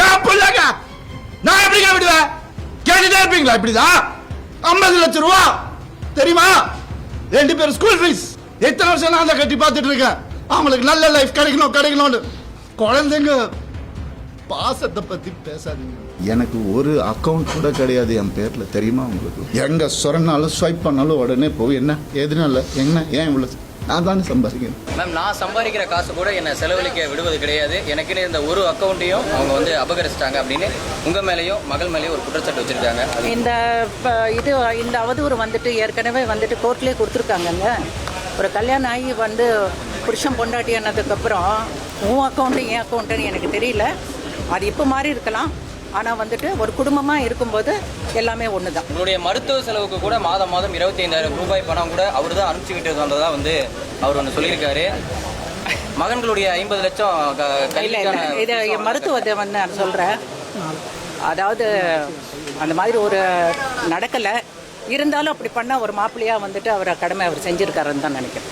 ஏன் பிள்ளைங்க நான் எப்படிங்க விடுவேன்? கேட்டுட்டே இருப்பீங்களா இப்படிதான்? 50 லட்சம் ரூபா தெரியுமா? 2 பேரும் ஸ்கூல் ஃபீஸ். எத்தனை வருஷம் நான் அதை கட்டி பார்த்துட்டு இருக்கேன். அவங்களுக்கு நல்ல லைஃப் கிடைக்கணும்னு. குழந்தைங்க பாசத்தை பத்தி பேசாதீங்க. எனக்கு ஒரு அக்கவுண்ட் கூட கிடையாது என் பேர்ல, தெரியுமா உங்களுக்கு? எங்க சொரனாலும் ஸ்வைப் பண்ணாலும் உடனே போய் என்ன எதுனால என்ன ஏன் இவ்வளவு நான் தானே சம்பாதிக்கிறேன். மேம், நான் சம்பாதிக்கிற காசு கூட என்னை செலவழிக்க விடுவது கிடையாது. எனக்குன்னு இந்த ஒரு அக்கௌண்ட்டையும் அவங்க வந்து அபகரிச்சிட்டாங்க அப்படின்னு உங்கள் மேலேயும் மகள் மேலேயும் ஒரு குற்றச்சாட்டு வச்சுருக்காங்க. இந்த அவதூறு வந்துட்டு ஏற்கனவே வந்துட்டு கோர்ட்லேயே கொடுத்துருக்காங்கங்க. ஒரு கல்யாணம் ஆகி வந்து புருஷன் பொண்டாட்டி ஆனதுக்கப்புறம் உன் அக்கௌண்ட்டு என் அக்கௌண்ட்டுன்னு எனக்கு தெரியல. அது இப்போ மாறி இருக்கலாம். ஆனால் வந்துட்டு ஒரு குடும்பமாக இருக்கும்போது எல்லாமே ஒன்று தான். உங்களுடைய மருத்துவ செலவுக்கு கூட மாதம் 25,000 ரூபாய் பணம் கூட அவர் தான் அனுப்பிச்சுக்கிட்டு வந்ததா வந்து அவர் ஒன்று சொல்லியிருக்காரு. மகன்களுடைய 50 லட்சம் இது மருத்துவத்தை வந்து நான் சொல்கிறேன். அதாவது அந்த மாதிரி ஒரு நடக்கலை. இருந்தாலும் அப்படி பண்ணால் ஒரு மாப்பிள்ளையாக வந்துட்டு அவர் கடமை அவர் செஞ்சுருக்காருன்னு தான் நினைக்கிறேன்.